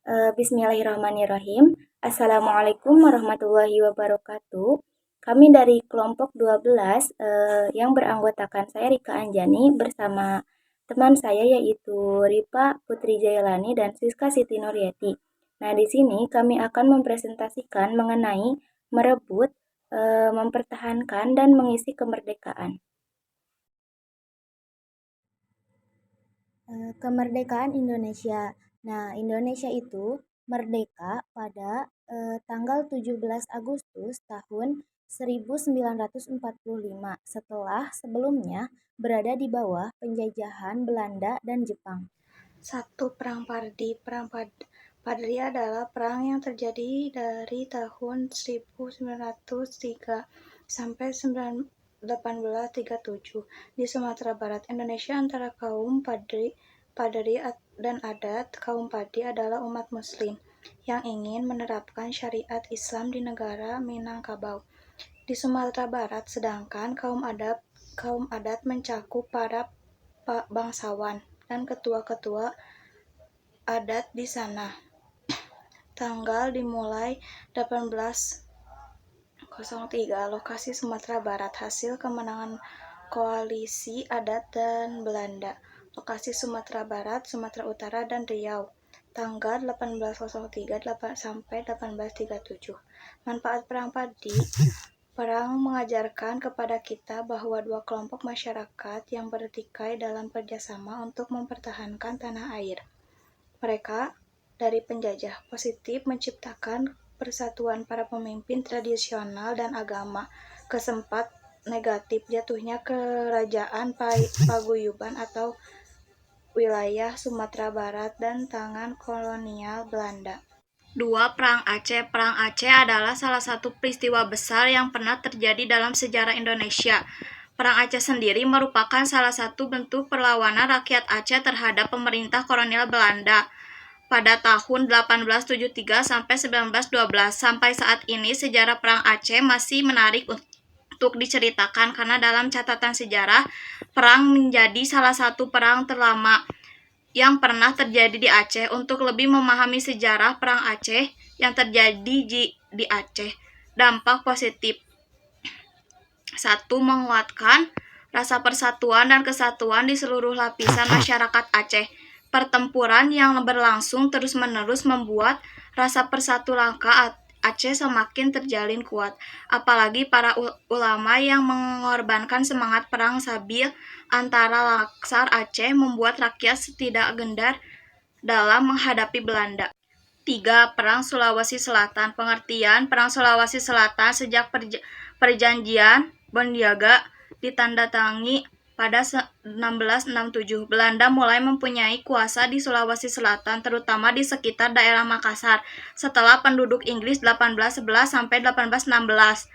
Bismillahirrahmanirrahim. Assalamualaikum warahmatullahi wabarakatuh. Kami dari kelompok 12 yang beranggotakan saya Rika Anjani bersama teman saya yaitu Ripa Putri Jailani dan Siska Siti Nuryati. Nah, di sini kami akan mempresentasikan mengenai merebut, mempertahankan dan mengisi kemerdekaan. Kemerdekaan Indonesia. Nah, Indonesia itu merdeka pada tanggal 17 Agustus tahun 1945 setelah sebelumnya berada di bawah penjajahan Belanda dan Jepang. 1. Perang Pardi. Pardi adalah perang yang terjadi dari tahun 1903 sampai 1837 di Sumatera Barat, Indonesia antara kaum Padri dan adat. Kaum Padi adalah umat muslim yang ingin menerapkan syariat Islam di negara Minangkabau di Sumatera Barat, sedangkan kaum adat mencakup para bangsawan dan ketua-ketua adat di sana. Tanggal dimulai 1803, lokasi Sumatera Barat, hasil kemenangan koalisi adat dan Belanda. Lokasi Sumatera Barat, Sumatera Utara, dan Riau. Tanggal 1803 sampai 1837. Manfaat perang Padi. Perang mengajarkan kepada kita bahwa dua kelompok masyarakat yang bertikai dalam kerjasama untuk mempertahankan tanah air mereka dari penjajah. Positif, menciptakan persatuan para pemimpin tradisional dan agama. Kesempat, negatif, jatuhnya kerajaan paguyuban atau wilayah Sumatera Barat dan tangan kolonial Belanda. 2. Perang Aceh. Perang Aceh adalah salah satu peristiwa besar yang pernah terjadi dalam sejarah Indonesia. Perang Aceh sendiri merupakan salah satu bentuk perlawanan rakyat Aceh terhadap pemerintah kolonial Belanda pada tahun 1873 sampai 1912. Sampai saat ini sejarah Perang Aceh masih menarik untuk diceritakan karena dalam catatan sejarah, perang menjadi salah satu perang terlama yang pernah terjadi di Aceh. Untuk lebih memahami sejarah Perang Aceh yang terjadi di Aceh, dampak positif. 1. Menguatkan rasa persatuan dan kesatuan di seluruh lapisan masyarakat Aceh. Pertempuran yang berlangsung terus-menerus membuat rasa persatu langkah Aceh semakin terjalin kuat. Apalagi para ulama yang mengorbankan semangat perang Sabil antara Laksar Aceh membuat rakyat tidak gendar dalam menghadapi Belanda. 3. Perang Sulawesi Selatan. Pengertian Perang Sulawesi Selatan sejak perjanjian Bondiaga ditandatangani pada 1667. Belanda mulai mempunyai kuasa di Sulawesi Selatan, terutama di sekitar daerah Makassar, setelah penduduk Inggris 1811 sampai 1816.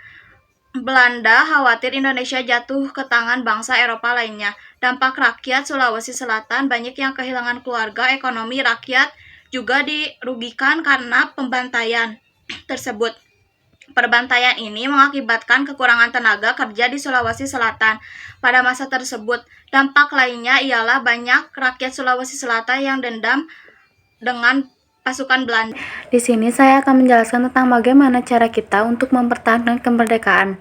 Belanda khawatir Indonesia jatuh ke tangan bangsa Eropa lainnya. Dampak rakyat Sulawesi Selatan, banyak yang kehilangan keluarga, ekonomi rakyat juga dirugikan karena pembantaian tersebut. Perbantaian ini mengakibatkan kekurangan tenaga kerja di Sulawesi Selatan pada masa tersebut. Dampak lainnya ialah banyak rakyat Sulawesi Selatan yang dendam dengan pasukan Belanda. Di sini saya akan menjelaskan tentang bagaimana cara kita untuk mempertahankan kemerdekaan.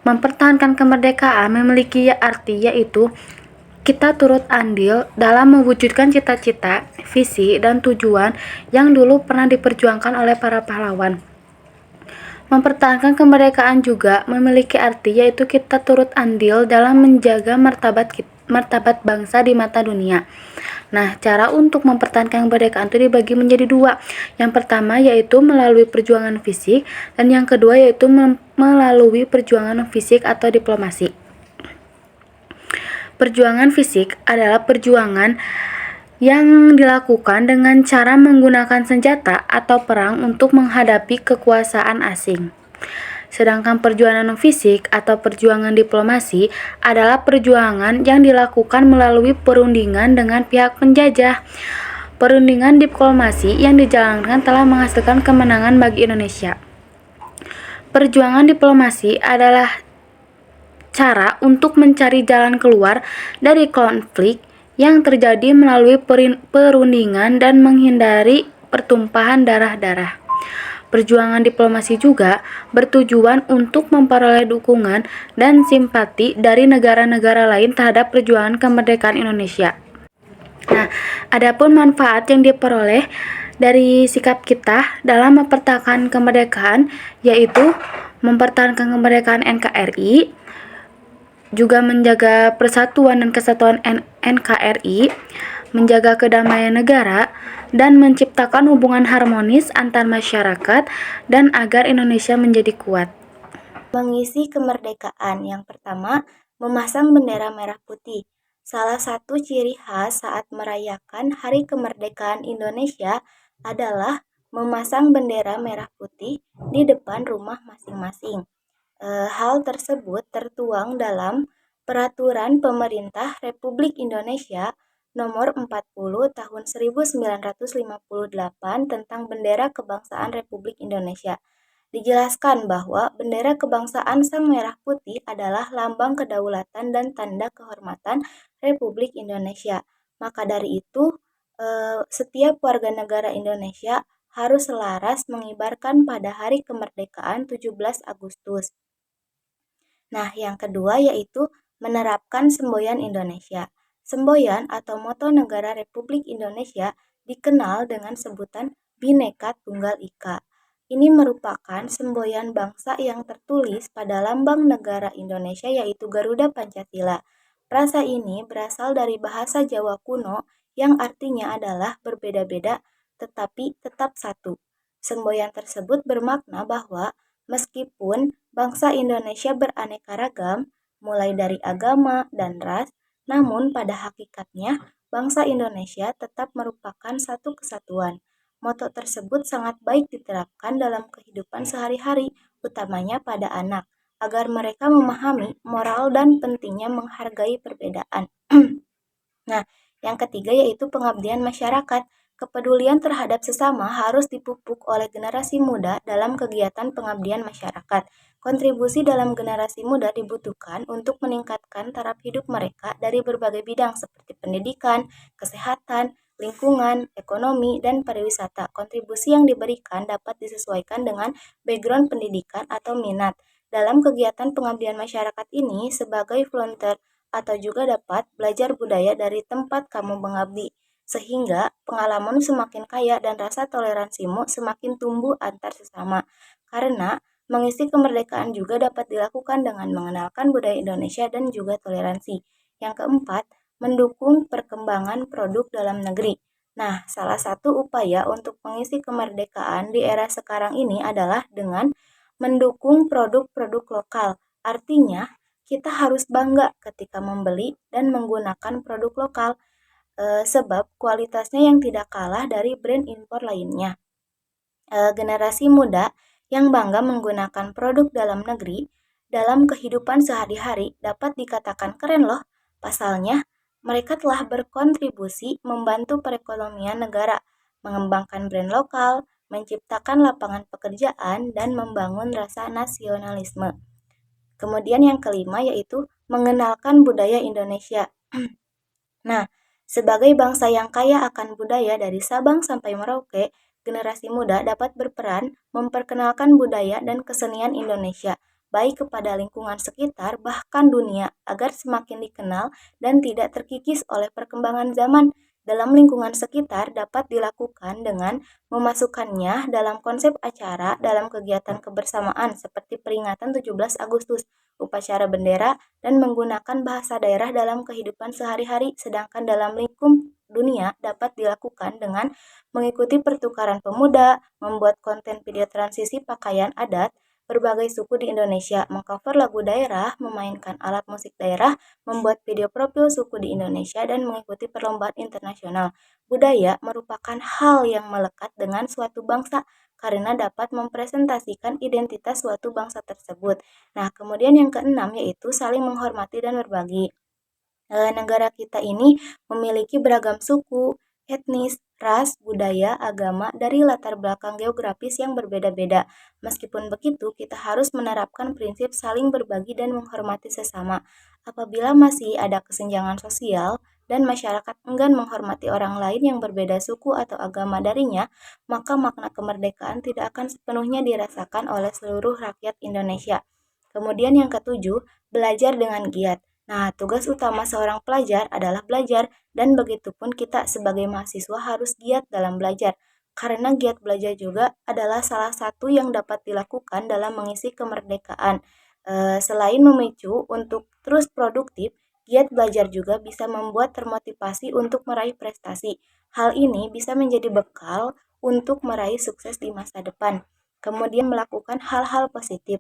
Mempertahankan kemerdekaan memiliki arti yaitu kita turut andil dalam mewujudkan cita-cita, visi, dan tujuan yang dulu pernah diperjuangkan oleh para pahlawan. Mempertahankan kemerdekaan juga memiliki arti yaitu kita turut andil dalam menjaga martabat bangsa di mata dunia. Nah, cara untuk mempertahankan kemerdekaan itu dibagi menjadi dua. Yang pertama yaitu melalui perjuangan fisik, dan yang kedua yaitu melalui perjuangan fisik atau diplomasi. Perjuangan fisik adalah perjuangan yang dilakukan dengan cara menggunakan senjata atau perang untuk menghadapi kekuasaan asing. Sedangkan perjuangan fisik atau perjuangan diplomasi adalah perjuangan yang dilakukan melalui perundingan dengan pihak penjajah. Perundingan diplomasi yang dijalankan telah menghasilkan kemenangan bagi Indonesia. Perjuangan diplomasi adalah cara untuk mencari jalan keluar dari konflik yang terjadi melalui perundingan dan menghindari pertumpahan darah-darah. Perjuangan diplomasi juga bertujuan untuk memperoleh dukungan dan simpati dari negara-negara lain terhadap perjuangan kemerdekaan Indonesia. Nah, adapun manfaat yang diperoleh dari sikap kita dalam mempertahankan kemerdekaan, yaitu mempertahankan kemerdekaan NKRI, juga menjaga persatuan dan kesatuan NKRI, menjaga kedamaian negara, dan menciptakan hubungan harmonis antar masyarakat dan agar Indonesia menjadi kuat. Mengisi kemerdekaan yang pertama, memasang bendera merah putih. Salah satu ciri khas saat merayakan Hari Kemerdekaan Indonesia adalah memasang bendera merah putih di depan rumah masing-masing. Hal tersebut tertuang dalam Peraturan Pemerintah Republik Indonesia Nomor 40 Tahun 1958 tentang Bendera Kebangsaan Republik Indonesia. Dijelaskan bahwa bendera kebangsaan Sang Merah Putih adalah lambang kedaulatan dan tanda kehormatan Republik Indonesia. Maka dari itu, setiap warga negara Indonesia harus selaras mengibarkan pada hari kemerdekaan 17 Agustus. Nah, yang kedua yaitu menerapkan semboyan Indonesia. Semboyan atau moto negara Republik Indonesia dikenal dengan sebutan Bhinneka Tunggal Ika. Ini merupakan semboyan bangsa yang tertulis pada lambang negara Indonesia yaitu Garuda Pancasila. Frasa ini berasal dari bahasa Jawa kuno yang artinya adalah berbeda-beda tetapi tetap satu. Semboyan tersebut bermakna bahwa meskipun bangsa Indonesia beraneka ragam, mulai dari agama dan ras, namun pada hakikatnya bangsa Indonesia tetap merupakan satu kesatuan. Moto tersebut sangat baik diterapkan dalam kehidupan sehari-hari, utamanya pada anak, agar mereka memahami moral dan pentingnya menghargai perbedaan. Nah, yang ketiga yaitu pengabdian masyarakat. Kepedulian terhadap sesama harus dipupuk oleh generasi muda dalam kegiatan pengabdian masyarakat. Kontribusi dalam generasi muda dibutuhkan untuk meningkatkan taraf hidup mereka dari berbagai bidang seperti pendidikan, kesehatan, lingkungan, ekonomi, dan pariwisata. Kontribusi yang diberikan dapat disesuaikan dengan background pendidikan atau minat. Dalam kegiatan pengabdian masyarakat ini, sebagai volunteer atau juga dapat belajar budaya dari tempat kamu mengabdi, sehingga pengalaman semakin kaya dan rasa toleransimu semakin tumbuh antar sesama. Karena mengisi kemerdekaan juga dapat dilakukan dengan mengenalkan budaya Indonesia dan juga toleransi. Yang keempat, mendukung perkembangan produk dalam negeri. Nah, salah satu upaya untuk mengisi kemerdekaan di era sekarang ini adalah dengan mendukung produk-produk lokal. Artinya, kita harus bangga ketika membeli dan menggunakan produk lokal sebab kualitasnya yang tidak kalah dari brand impor lainnya. Generasi muda yang bangga menggunakan produk dalam negeri dalam kehidupan sehari-hari dapat dikatakan keren loh. Pasalnya, mereka telah berkontribusi membantu perekonomian negara, mengembangkan brand lokal, menciptakan lapangan pekerjaan, dan membangun rasa nasionalisme. Kemudian yang kelima yaitu mengenalkan budaya Indonesia. Nah, sebagai bangsa yang kaya akan budaya dari Sabang sampai Merauke, generasi muda dapat berperan memperkenalkan budaya dan kesenian Indonesia, baik kepada lingkungan sekitar bahkan dunia, agar semakin dikenal dan tidak terkikis oleh perkembangan zaman. Dalam lingkungan sekitar dapat dilakukan dengan memasukkannya dalam konsep acara dalam kegiatan kebersamaan seperti peringatan 17 Agustus, upacara bendera, dan menggunakan bahasa daerah dalam kehidupan sehari-hari, sedangkan dalam lingkup dunia dapat dilakukan dengan mengikuti pertukaran pemuda, membuat konten video transisi pakaian adat berbagai suku di Indonesia, mengcover lagu daerah, memainkan alat musik daerah, membuat video profil suku di Indonesia, dan mengikuti perlombaan internasional. Budaya merupakan hal yang melekat dengan suatu bangsa karena dapat mempresentasikan identitas suatu bangsa tersebut. Nah, kemudian yang keenam yaitu saling menghormati dan berbagi. Negara kita ini memiliki beragam suku, etnis, ras, budaya, agama dari latar belakang geografis yang berbeda-beda. Meskipun begitu, kita harus menerapkan prinsip saling berbagi dan menghormati sesama. Apabila masih ada kesenjangan sosial dan masyarakat enggan menghormati orang lain yang berbeda suku atau agama darinya, maka makna kemerdekaan tidak akan sepenuhnya dirasakan oleh seluruh rakyat Indonesia. Kemudian yang ketujuh, belajar dengan giat. Nah, tugas utama seorang pelajar adalah belajar, dan begitupun kita sebagai mahasiswa harus giat dalam belajar. Karena giat belajar juga adalah salah satu yang dapat dilakukan dalam mengisi kemerdekaan. Selain memicu untuk terus produktif, giat belajar juga bisa membuat termotivasi untuk meraih prestasi. Hal ini bisa menjadi bekal untuk meraih sukses di masa depan. Kemudian melakukan hal-hal positif.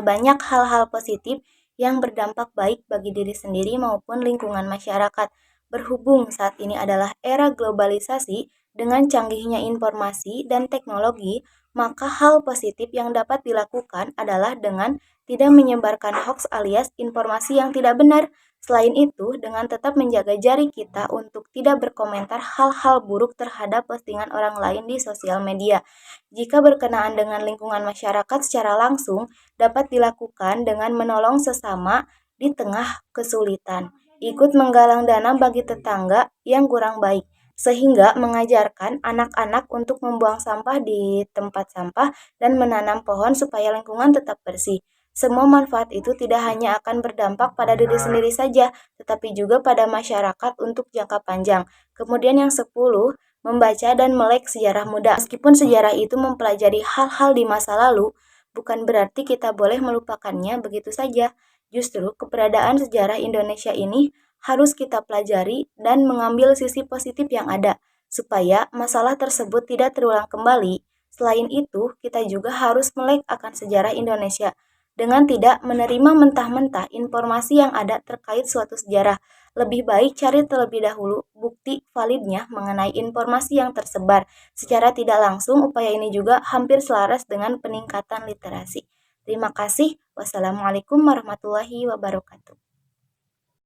Banyak hal-hal positif yang berdampak baik bagi diri sendiri maupun lingkungan masyarakat. Berhubung saat ini adalah era globalisasi dengan canggihnya informasi dan teknologi, maka hal positif yang dapat dilakukan adalah dengan tidak menyebarkan hoax alias informasi yang tidak benar. Selain itu, dengan tetap menjaga jari kita untuk tidak berkomentar hal-hal buruk terhadap postingan orang lain di sosial media. Jika berkenaan dengan lingkungan masyarakat secara langsung, dapat dilakukan dengan menolong sesama di tengah kesulitan, ikut menggalang dana bagi tetangga yang kurang baik, sehingga mengajarkan anak-anak untuk membuang sampah di tempat sampah dan menanam pohon supaya lingkungan tetap bersih. Semua manfaat itu tidak hanya akan berdampak pada diri sendiri saja, tetapi juga pada masyarakat untuk jangka panjang. Kemudian yang 10, membaca dan melek sejarah muda. Meskipun sejarah itu mempelajari hal-hal di masa lalu, bukan berarti kita boleh melupakannya begitu saja. Justru keberadaan sejarah Indonesia ini harus kita pelajari dan mengambil sisi positif yang ada, supaya masalah tersebut tidak terulang kembali. Selain itu, kita juga harus melek akan sejarah Indonesia dengan tidak menerima mentah-mentah informasi yang ada terkait suatu sejarah. Lebih baik cari terlebih dahulu bukti validnya mengenai informasi yang tersebar. Secara tidak langsung, upaya ini juga hampir selaras dengan peningkatan literasi. Terima kasih. Wassalamualaikum warahmatullahi wabarakatuh.